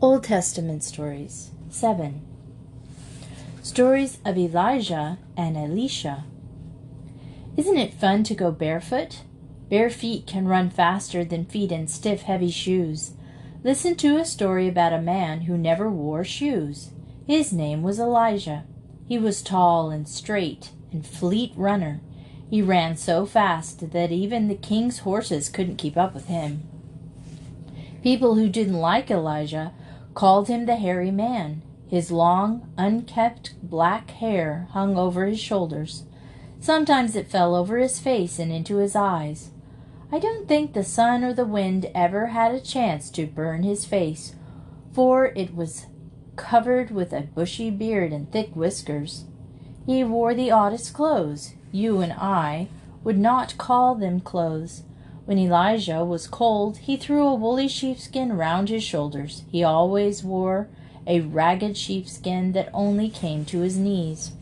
Old Testament Stories 7. Stories of Elijah and Elisha. Isn't it fun to go barefoot? Bare feet can run faster than feet in stiff, heavy shoes. Listen to a story about a man who never wore shoes. His name was Elijah. He was tall and straight and fleet runner. He ran so fast that even the king's horses couldn't keep up with him. People who didn't like Elijah called him the hairy man. His long, unkempt black hair hung over his shoulders. Sometimes it fell over his face and into his eyes. I don't think the sun or the wind ever had a chance to burn his face, for it was covered with a bushy beard and thick whiskers. He wore the oddest clothes. You and I would not call them clothes. When Elijah was cold, he threw a woolly sheepskin round his shoulders. He always wore a ragged sheepskin that only came to his knees.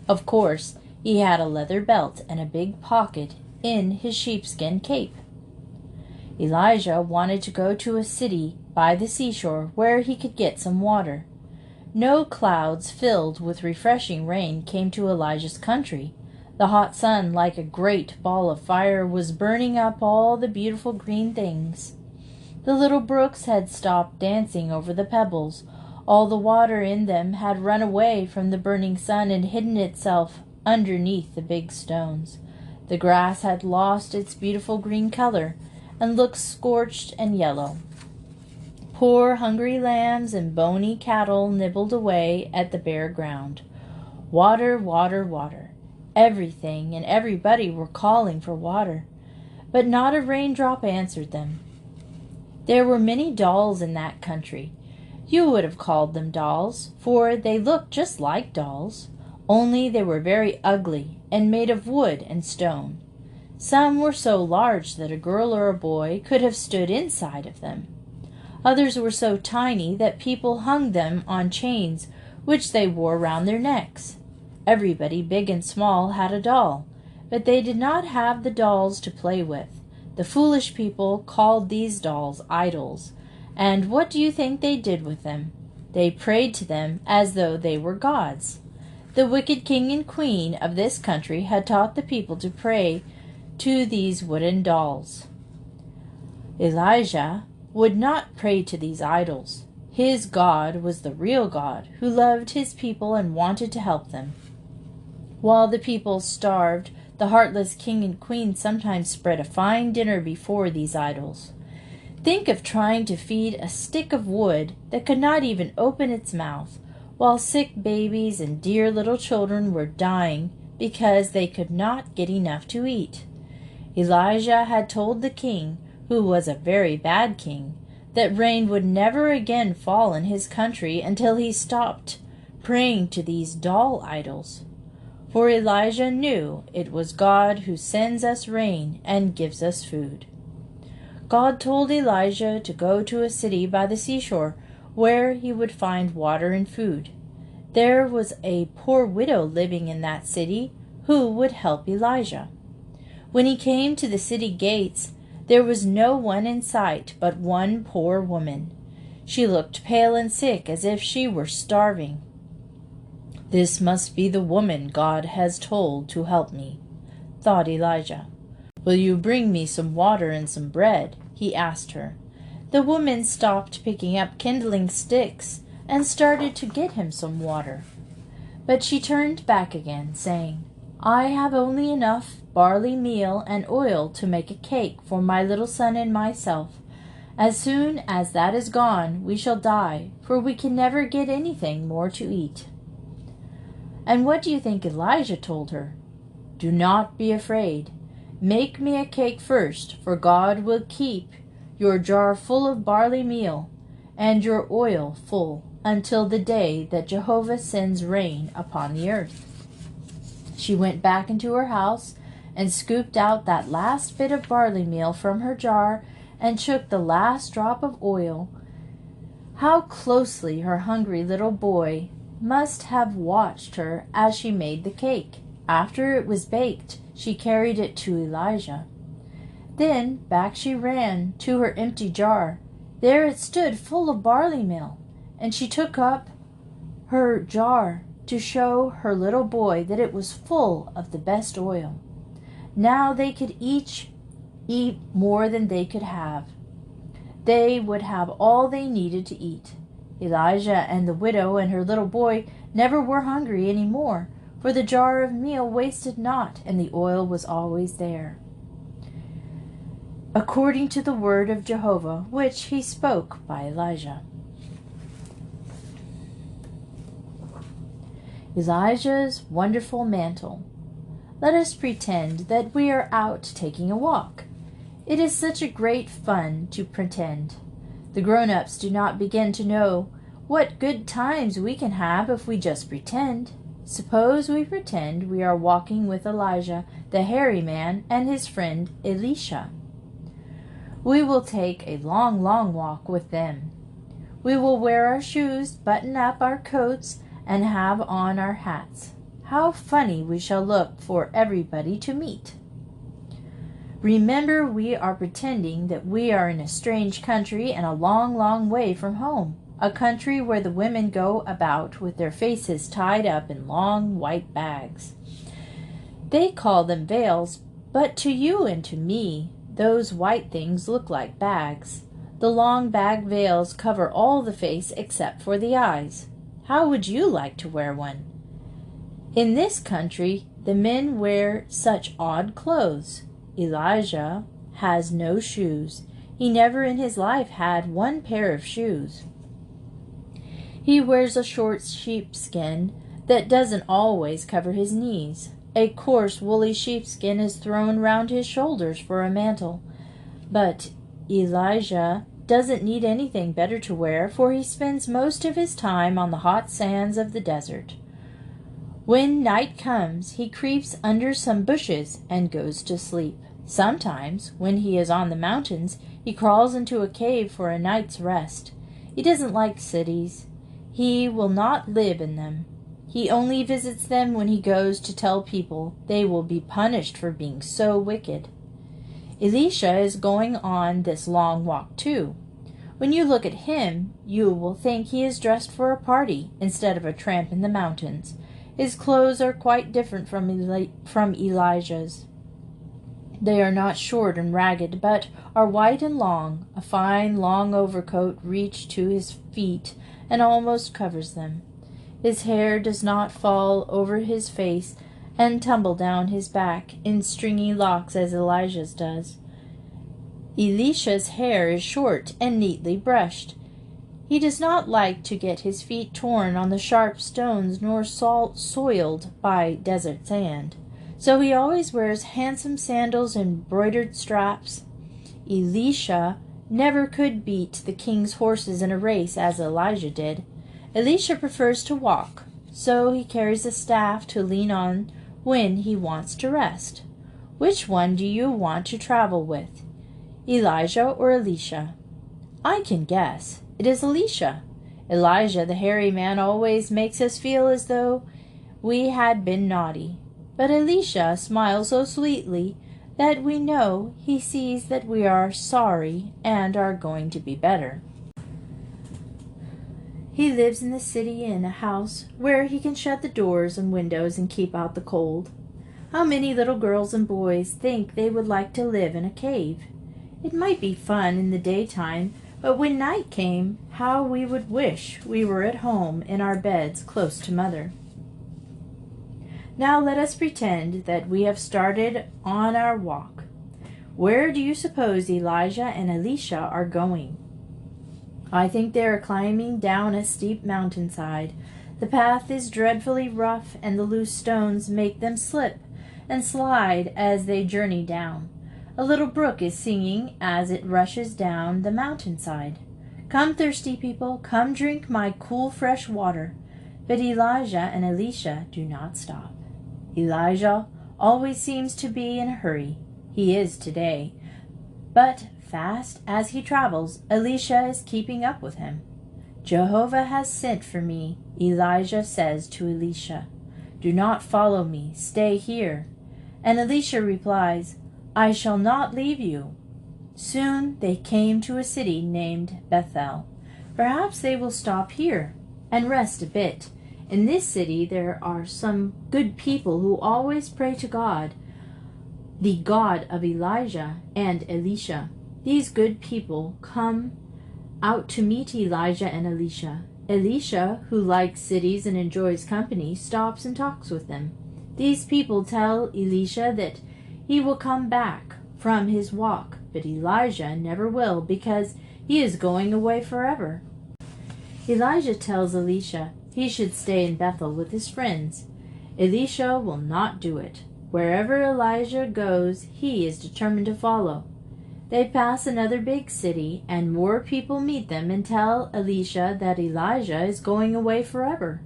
Of course, he had a leather belt and a big pocket in his sheepskin cape. Elijah wanted to go to a city by the seashore where he could get some water. No clouds filled with refreshing rain came to Elijah's country. The hot sun, like a great ball of fire, was burning up all the beautiful green things. The little brooks had stopped dancing over the pebbles. All the water in them had run away from the burning sun and hidden itself underneath the big stones. The grass had lost its beautiful green color and looked scorched and yellow. Poor hungry lambs and bony cattle nibbled away at the bare ground. Water, water, water. Everything and everybody were calling for water, but not a raindrop answered them. There were many dolls in that country. You would have called them dolls, for they looked just like dolls, only they were very ugly and made of wood and stone. Some were so large that a girl or a boy could have stood inside of them. Others were so tiny that people hung them on chains which they wore round their necks. Everybody, big and small, had a doll, but they did not have the dolls to play with. The foolish people called these dolls idols, and what do you think they did with them? They prayed to them as though they were gods. The wicked king and queen of this country had taught the people to pray to these wooden dolls. Elijah would not pray to these idols. His God was the real God, who loved his people and wanted to help them. While the people starved, the heartless king and queen sometimes spread a fine dinner before these idols. Think of trying to feed a stick of wood that could not even open its mouth, while sick babies and dear little children were dying because they could not get enough to eat. Elijah had told the king, who was a very bad king, that rain would never again fall in his country until he stopped praying to these doll idols. For Elijah knew it was God who sends us rain and gives us food. God told Elijah to go to a city by the seashore where he would find water and food. There was a poor widow living in that city who would help Elijah. When he came to the city gates, there was no one in sight but one poor woman. She looked pale and sick, as if she were starving. "This must be the woman God has told to help me," thought Elijah. "Will you bring me some water and some bread?" he asked her. The woman stopped picking up kindling sticks and started to get him some water. But she turned back again, saying, "I have only enough barley meal and oil to make a cake for my little son and myself. As soon as that is gone, we shall die, for we can never get anything more to eat." And what do you think Elijah told her? "Do not be afraid. Make me a cake first, for God will keep your jar full of barley meal and your oil full until the day that Jehovah sends rain upon the earth." She went back into her house and scooped out that last bit of barley meal from her jar and shook the last drop of oil. How closely her hungry little boy must have watched her as she made the cake. After it was baked, she carried it to Elijah. Then back she ran to her empty jar. There it stood, full of barley meal, and she took up her jar to show her little boy that it was full of the best oil. Now they could each eat more than they could have. They would have all they needed to eat. Elijah and the widow and her little boy never were hungry any more, for the jar of meal wasted not, and the oil was always there, according to the word of Jehovah, which he spoke by Elijah. Elijah's wonderful mantle. Let us pretend that we are out taking a walk. It is such a great fun to pretend. The grown-ups do not begin to know what good times we can have if we just pretend. Suppose we pretend we are walking with Elijah, the hairy man, and his friend Elisha. We will take a long, long walk with them. We will wear our shoes, button up our coats, and have on our hats. How funny we shall look for everybody to meet. Remember, we are pretending that we are in a strange country and a long, long way from home, a country where the women go about with their faces tied up in long white bags. They call them veils, but to you and to me, those white things look like bags. The long bag veils cover all the face except for the eyes. How would you like to wear one? In this country, the men wear such odd clothes. Elijah has no shoes. He never in his life had one pair of shoes. He wears a short sheepskin that doesn't always cover his knees. A coarse woolly sheepskin is thrown round his shoulders for a mantle. But Elijah doesn't need anything better to wear, for he spends most of his time on the hot sands of the desert. When night comes, he creeps under some bushes and goes to sleep. Sometimes, when he is on the mountains, he crawls into a cave for a night's rest. He doesn't like cities. He will not live in them. He only visits them when he goes to tell people they will be punished for being so wicked. Elisha is going on this long walk too. When you look at him, you will think he is dressed for a party instead of a tramp in the mountains. His clothes are quite different from Elijah's. They are not short and ragged, but are white and long. A fine long overcoat reaches to his feet and almost covers them. His hair does not fall over his face and tumble down his back in stringy locks as Elijah's does. Elisha's hair is short and neatly brushed. He does not like to get his feet torn on the sharp stones nor soiled by desert sand, so he always wears handsome sandals and embroidered straps. Elisha never could beat the king's horses in a race as Elijah did. Elisha prefers to walk, so he carries a staff to lean on when he wants to rest. Which one do you want to travel with, Elijah or Elisha? I can guess. It is Elisha. Elijah, the hairy man, always makes us feel as though we had been naughty. But Elisha smiles so sweetly that we know he sees that we are sorry and are going to be better. He lives in the city in a house where he can shut the doors and windows and keep out the cold. How many little girls and boys think they would like to live in a cave? It might be fun in the daytime, but when night came, how we would wish we were at home in our beds close to Mother. Now let us pretend that we have started on our walk. Where do you suppose Elijah and Elisha are going? I think they are climbing down a steep mountainside. The path is dreadfully rough, and the loose stones make them slip and slide as they journey down. A little brook is singing as it rushes down the mountainside. Come, thirsty people, come drink my cool, fresh water. But Elijah and Elisha do not stop. Elijah always seems to be in a hurry. He is today. But fast as he travels, Elisha is keeping up with him. Jehovah has sent for me, Elijah says to Elisha. Do not follow me, stay here. And Elisha replies, I shall not leave you. Soon they came to a city named Bethel. Perhaps they will stop here and rest a bit. In this city there are some good people who always pray to God, the God of Elijah and Elisha. These good people come out to meet Elijah and Elisha. Elisha, who likes cities and enjoys company, stops and talks with them. These people tell Elisha that he will come back from his walk, but Elijah never will, because he is going away forever. Elijah tells Elisha he should stay in Bethel with his friends. Elisha will not do it. Wherever Elijah goes, he is determined to follow. They pass another big city, and more people meet them and tell Elisha that Elijah is going away forever.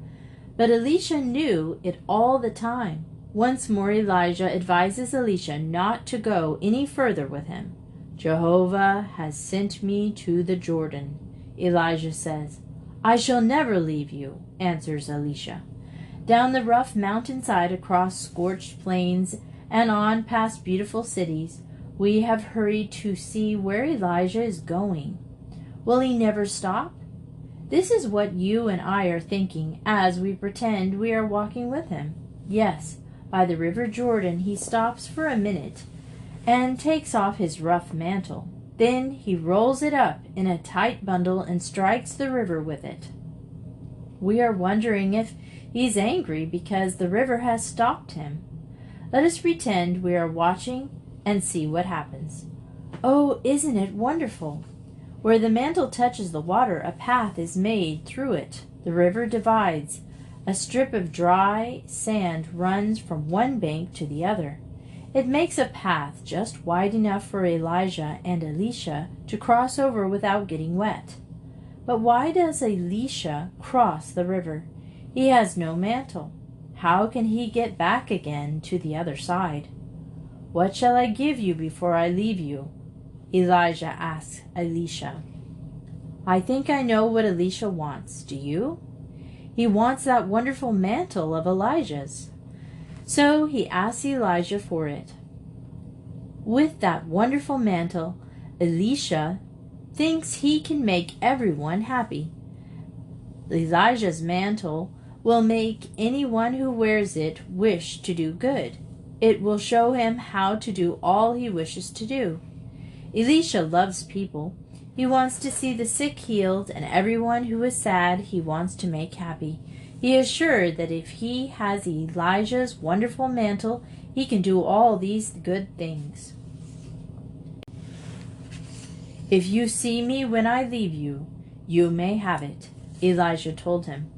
But Elisha knew it all the time. Once more Elijah advises Elisha not to go any further with him. Jehovah has sent me to the Jordan, Elijah says. I shall never leave you, answers Elisha. Down the rough mountainside, across scorched plains, and on past beautiful cities, we have hurried to see where Elijah is going. Will he never stop? This is what you and I are thinking as we pretend we are walking with him. Yes, by the river Jordan he stops for a minute and takes off his rough mantle. Then he rolls it up in a tight bundle and strikes the river with it. We are wondering if he's angry because the river has stopped him. Let us pretend we are watching and see what happens. Oh, isn't it wonderful? Where the mantle touches the water, a path is made through it. The river divides. A strip of dry sand runs from one bank to the other. It makes a path just wide enough for Elijah and Elisha to cross over without getting wet. But why does Elisha cross the river? He has no mantle. How can he get back again to the other side? What shall I give you before I leave you? Elijah asks Elisha. I think I know what Elisha wants. Do you? He wants that wonderful mantle of Elijah's. So he asks Elijah for it. With that wonderful mantle, Elisha thinks he can make everyone happy. Elijah's mantle will make anyone who wears it wish to do good. It will show him how to do all he wishes to do. Elisha loves people. He wants to see the sick healed, and everyone who is sad he wants to make happy. He is sure that if he has Elijah's wonderful mantle, he can do all these good things. If you see me when I leave you, you may have it, Elijah told him.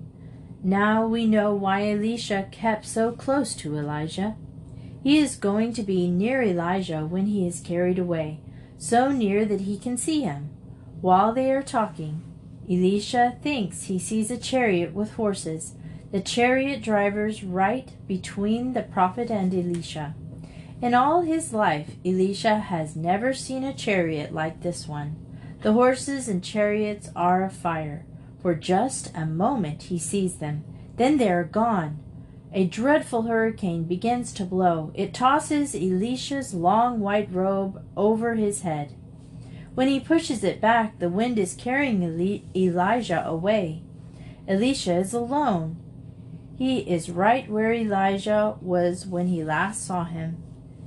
Now we know why Elisha kept so close to Elijah. He is going to be near Elijah when he is carried away, so near that he can see him. While they are talking, Elisha thinks he sees a chariot with horses, the chariot drivers right between the prophet and Elisha. In all his life, Elisha has never seen a chariot like this one. The horses and chariots are afire. For just a moment he sees them, then they are gone. A dreadful hurricane begins to blow. It tosses Elisha's long white robe over his head. When he pushes it back, the wind is carrying Elijah away. Elisha is alone. He is right where Elijah was when he last saw him.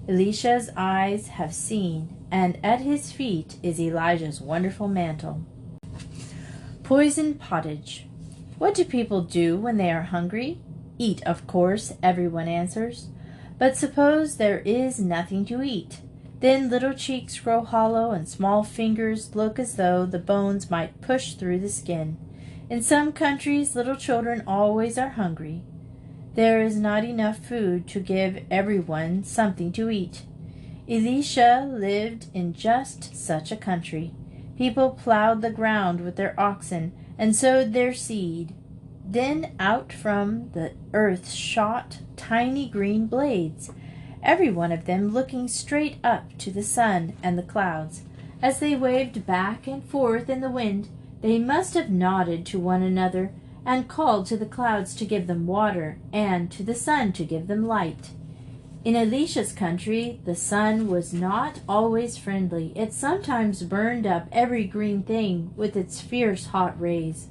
Elisha's eyes have seen, and at his feet is Elijah's wonderful mantle. Poisoned pottage. What do people do when they are hungry? Eat, of course, everyone answers. But suppose there is nothing to eat. Then little cheeks grow hollow and small fingers look as though the bones might push through the skin. In some countries, little children always are hungry. There is not enough food to give everyone something to eat. Elisha lived in just such a country. People plowed the ground with their oxen and sowed their seed. Then out from the earth shot tiny green blades, every one of them looking straight up to the sun and the clouds. As they waved back and forth in the wind, they must have nodded to one another and called to the clouds to give them water and to the sun to give them light. In Elisha's country, the sun was not always friendly. It sometimes burned up every green thing with its fierce hot rays.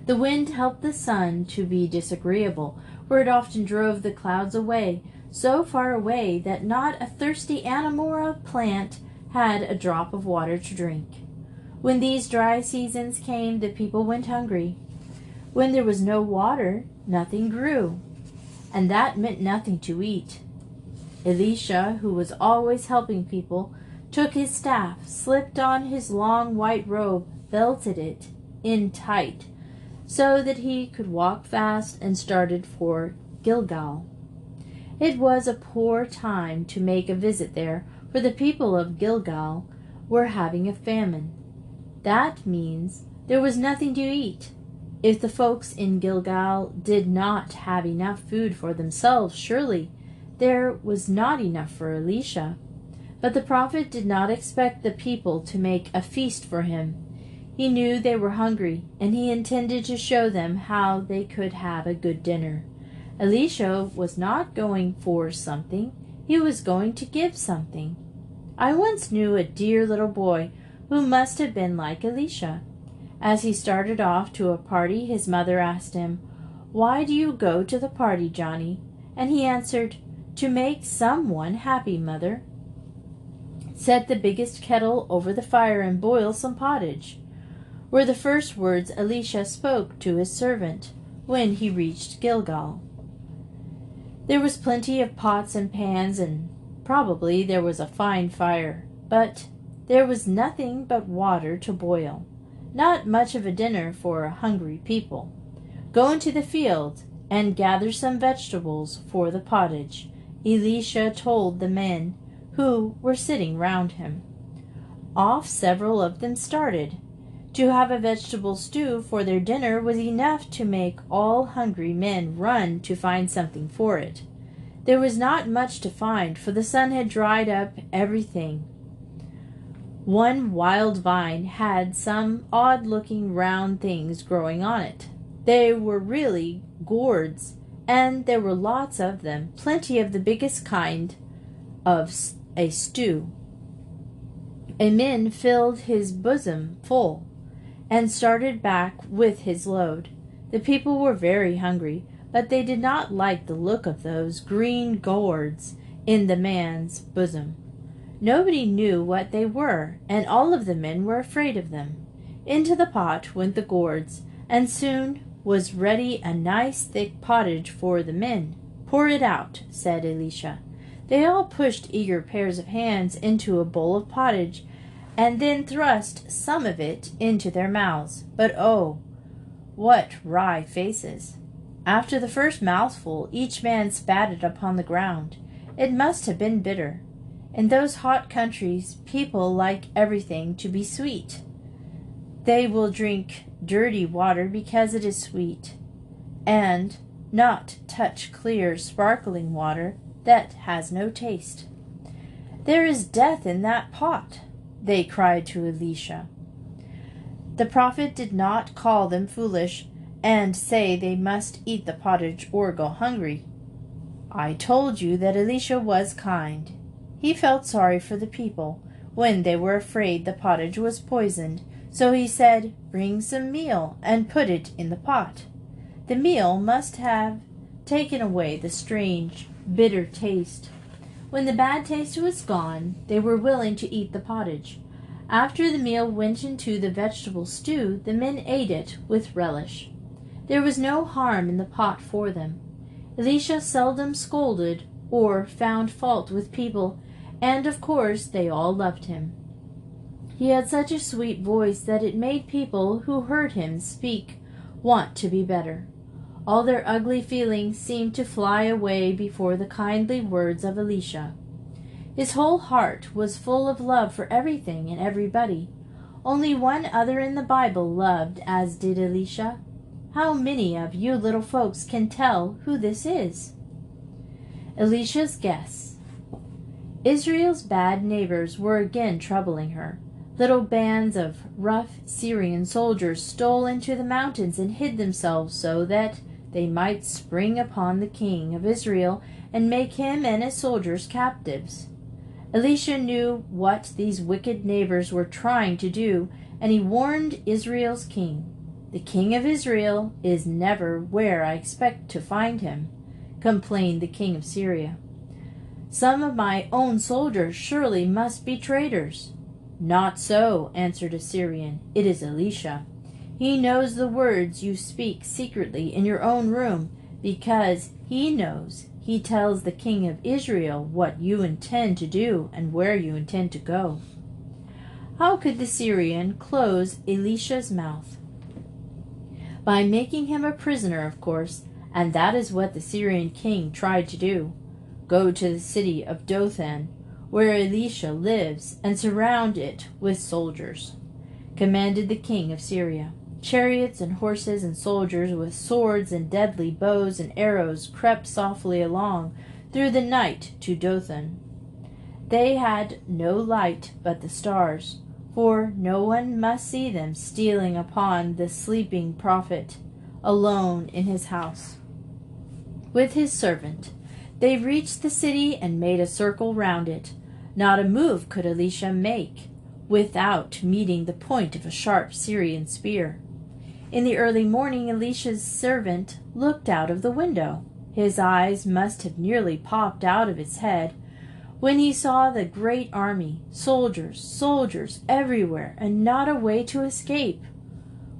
The wind helped the sun to be disagreeable, for it often drove the clouds away, so far away that not a thirsty animal or a plant had a drop of water to drink. When these dry seasons came, the people went hungry. When there was no water, nothing grew, and that meant nothing to eat. Elisha, who was always helping people, took his staff, slipped on his long white robe, belted it in tight, so that he could walk fast, and started for Gilgal. It was a poor time to make a visit there, for the people of Gilgal were having a famine. That means there was nothing to eat. If the folks in Gilgal did not have enough food for themselves, surely there was not enough for Elisha. But the prophet did not expect the people to make a feast for him. He knew they were hungry, and he intended to show them how they could have a good dinner. Elisha was not going for something, he was going to give something. I once knew a dear little boy who must have been like Elisha. As he started off to a party, his mother asked him, "Why do you go to the party, Johnny?" And he answered, "To make someone happy, Mother." "Set the biggest kettle over the fire and boil some pottage," were the first words Elisha spoke to his servant when he reached Gilgal. There was plenty of pots and pans, and probably there was a fine fire, but there was nothing but water to boil. Not much of a dinner for hungry people. "Go into the field and gather some vegetables for the pottage," Elisha told the men who were sitting round him. Off several of them started. To have a vegetable stew for their dinner was enough to make all hungry men run to find something for it. There was not much to find, for the sun had dried up everything. One wild vine had some odd-looking round things growing on it. They were really gourds, and there were lots of them, plenty of the biggest kind of a stew. A man filled his bosom full, and started back with his load. The people were very hungry, but they did not like the look of those green gourds in the man's bosom. Nobody knew what they were, and all of the men were afraid of them. Into the pot went the gourds, and soon was ready a nice thick pottage for the men. "Pour it out," said Elisha. They all pushed eager pairs of hands into a bowl of pottage, and then thrust some of it into their mouths. But oh, what wry faces! After the first mouthful, each man spat it upon the ground. It must have been bitter. In those hot countries, people like everything to be sweet. They will drink dirty water because it is sweet, and not touch clear, sparkling water that has no taste. "There is death in that pot," they cried to Elisha. The prophet did not call them foolish and say they must eat the pottage or go hungry. I told you that Elisha was kind. He felt sorry for the people when they were afraid the pottage was poisoned, so he said, "Bring some meal and put it in the pot." The meal must have taken away the strange, bitter taste. When the bad taste was gone, they were willing to eat the pottage. After the meal went into the vegetable stew, the men ate it with relish. There was no harm in the pot for them. Elisha seldom scolded or found fault with people, and of course they all loved him. He had such a sweet voice that it made people who heard him speak want to be better. All their ugly feelings seemed to fly away before the kindly words of Elisha. His whole heart was full of love for everything and everybody. Only one other in the Bible loved as did Elisha. How many of you little folks can tell who this is? Elisha's guess. Israel's bad neighbors were again troubling her. Little bands of rough Syrian soldiers stole into the mountains and hid themselves so that they might spring upon the king of Israel and make him and his soldiers captives. Elisha knew what these wicked neighbors were trying to do, and he warned Israel's king. "The king of Israel is never where I expect to find him," complained the king of Syria. "Some of my own soldiers surely must be traitors." "Not so," answered a Syrian. "It is Elisha. He knows the words you speak secretly in your own room, because he knows he tells the king of Israel what you intend to do and where you intend to go." How could the Syrian close Elisha's mouth? By making him a prisoner, of course, and that is what the Syrian king tried to do. "Go to the city of Dothan, where Elisha lives, and surround it with soldiers," commanded the king of Syria. Chariots and horses and soldiers with swords and deadly bows and arrows crept softly along through the night to Dothan. They had no light but the stars, for no one must see them stealing upon the sleeping prophet, alone in his house. With his servant, they reached the city and made a circle round it. Not a move could Elisha make without meeting the point of a sharp Syrian spear. In the early morning, Elisha's servant looked out of the window. His eyes must have nearly popped out of his head when he saw the great army, soldiers everywhere, and not a way to escape.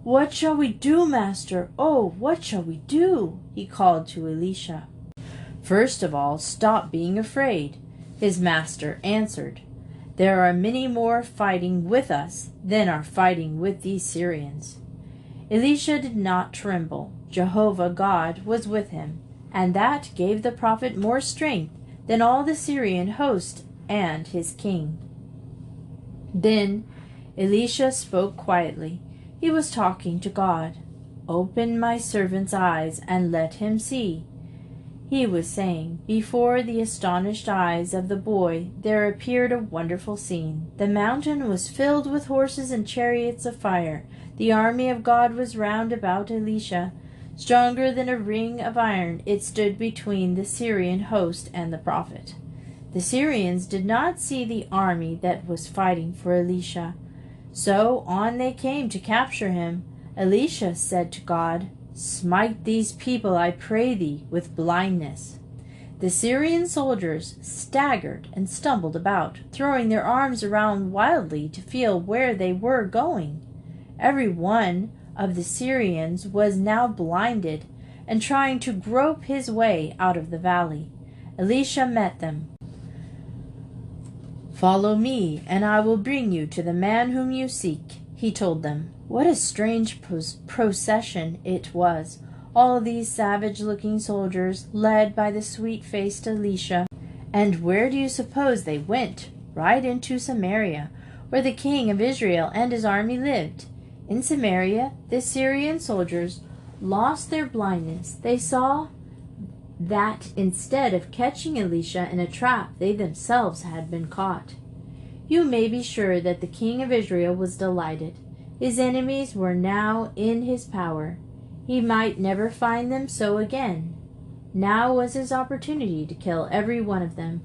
"What shall we do, master? Oh, what shall we do?" he called to Elisha. "First of all, stop being afraid," his master answered. "There are many more fighting with us than are fighting with these Syrians." Elisha did not tremble. Jehovah God was with him, and that gave the prophet more strength than all the Syrian host and his king. Then Elisha spoke quietly. He was talking to God. "Open my servant's eyes and let him see," he was saying. Before the astonished eyes of the boy there appeared a wonderful scene. The mountain was filled with horses and chariots of fire. The army of God was round about Elisha. Stronger than a ring of iron, it stood between the Syrian host and the prophet. The Syrians did not see the army that was fighting for Elisha, so on they came to capture him. Elisha said to God, "Smite these people, I pray thee, with blindness." The Syrian soldiers staggered and stumbled about, throwing their arms around wildly to feel where they were going. Every one of the Syrians was now blinded and trying to grope his way out of the valley. Elisha met them. "Follow me, and I will bring you to the man whom you seek," he told them. What a strange procession it was, all these savage-looking soldiers, led by the sweet-faced Elisha. And where do you suppose they went? Right into Samaria, where the king of Israel and his army lived. In Samaria, the Syrian soldiers lost their blindness. They saw that instead of catching Elisha in a trap, they themselves had been caught. You may be sure that the king of Israel was delighted. His enemies were now in his power. He might never find them so again. Now was his opportunity to kill every one of them.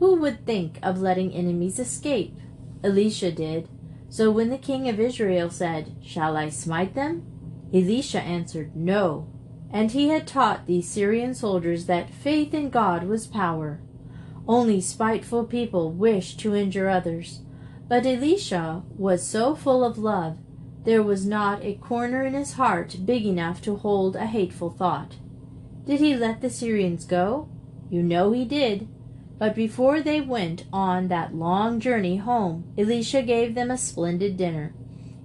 Who would think of letting enemies escape? Elisha did. So when the king of Israel said, "Shall I smite them?" Elisha answered, "No." And he had taught these Syrian soldiers that faith in God was power. Only spiteful people wished to injure others. But Elisha was so full of love, there was not a corner in his heart big enough to hold a hateful thought. Did he let the Syrians go? You know he did. But before they went on that long journey home, Elisha gave them a splendid dinner.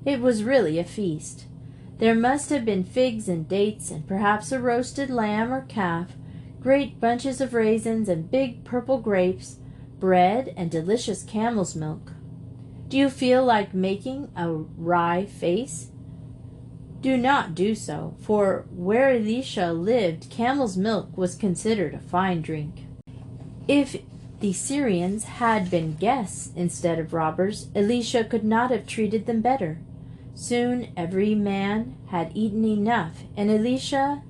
It was really a feast. There must have been figs and dates, and perhaps a roasted lamb or calf, great bunches of raisins and big purple grapes, bread and delicious camel's milk. Do you feel like making a wry face? Do not do so, for where Elisha lived, camel's milk was considered a fine drink. If the Syrians had been guests instead of robbers, Elisha could not have treated them better. Soon every man had eaten enough, and Elisha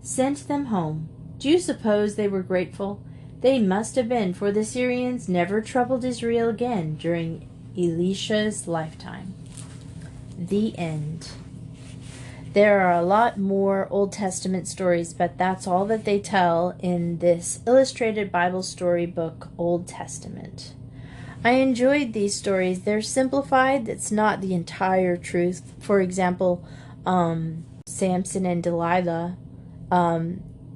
sent them home. Do you suppose they were grateful? They must have been, for the Syrians never troubled Israel again during Elisha's lifetime. The end. There are a lot more Old Testament stories, but that's all that they tell in this illustrated Bible story book, Old Testament. I enjoyed these stories. They're simplified. It's not the entire truth. For example, Samson and Delilah,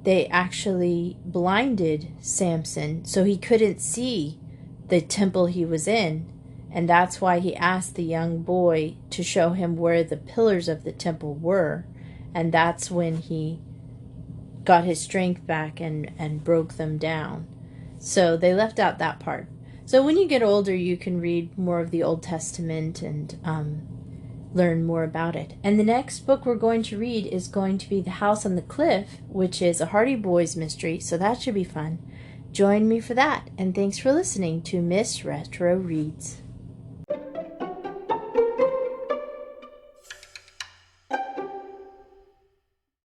they actually blinded Samson so he couldn't see the temple he was in. And that's why he asked the young boy to show him where the pillars of the temple were. And that's when he got his strength back and broke them down. So they left out that part. So when you get older, you can read more of the Old Testament and learn more about it. And the next book we're going to read is going to be The House on the Cliff, which is a Hardy Boys mystery. So that should be fun. Join me for that. And thanks for listening to Miss Retro Reads.